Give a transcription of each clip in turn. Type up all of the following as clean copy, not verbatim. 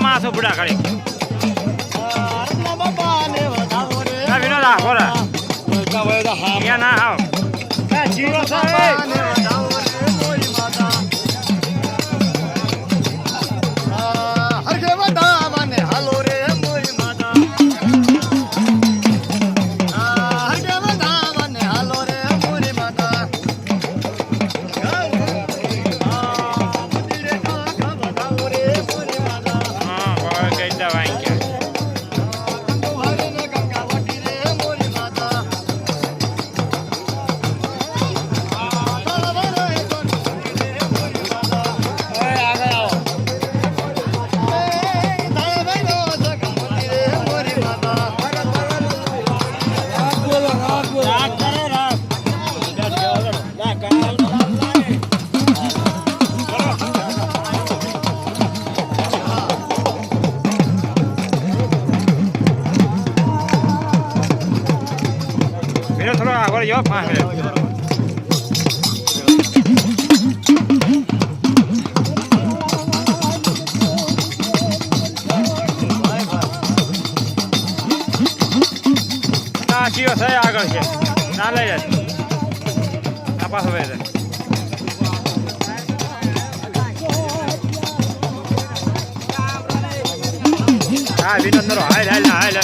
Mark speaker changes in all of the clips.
Speaker 1: માસો બુડા કરી વિનોદ આખોરા ના હાવ zero agora yo más ના ચીઓ થાય આગળ છે ના લઈ જાય આ પાછો બે હા વિનોદ નરો હાલ હાલ હાલ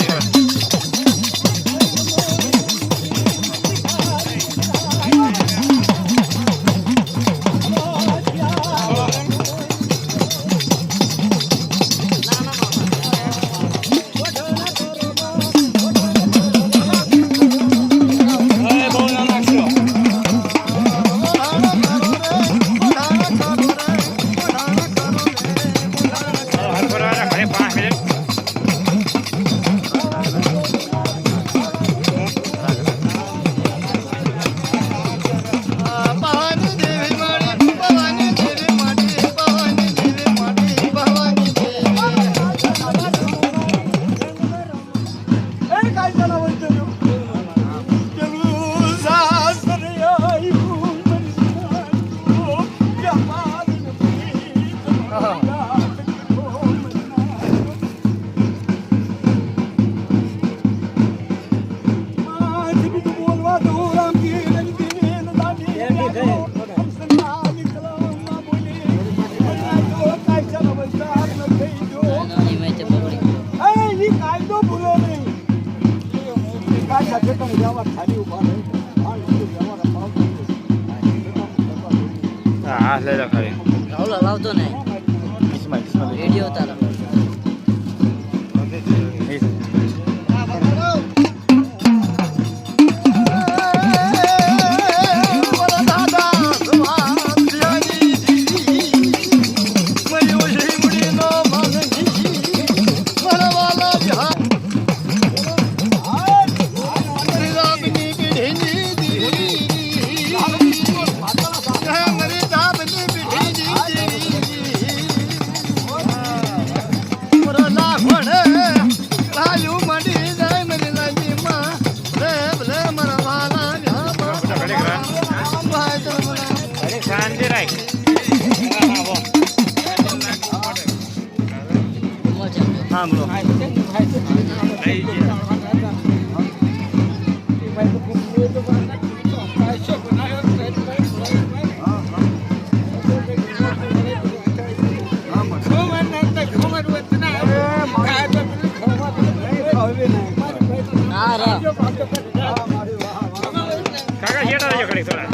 Speaker 1: હા લઈ લો ખાલી રાહુલ હલાવતો ને રેડિયો તારા हाँ बोलो काका ये तो जो खड़ी थोड़ा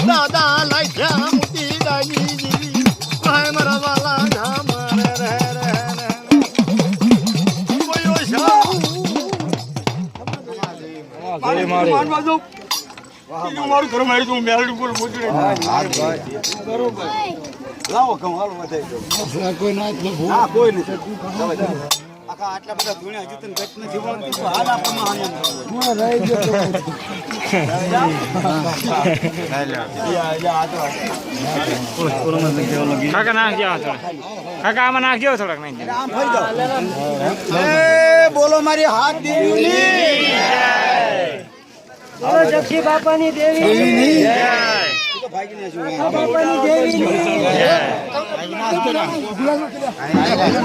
Speaker 2: દાદા લાગ્યા મુતી દાગી જીવી મારા વાલા ધામ રે રે કોયો શાહ મારું ઘર મારી તું મેલડી બોલ મોજડે બરોબર લાવો કમાલ વધાઈ કોઈ ના હા કોઈ નથી આખા આટલા બધા ધૂણ્યા હજુ તને ગટ નથી વળતી તો હાલ આપવામાં રહી ગયો
Speaker 1: કાકા નાખજો કાકા આમાં નાખજો થોડાક નહીં
Speaker 2: આમ ફરી જાઓ એ બોલો મારી હાથ દેવી
Speaker 3: બોલો જક્ષી બાપાની દેવી
Speaker 2: ભાગીને
Speaker 3: બાપાની દેવી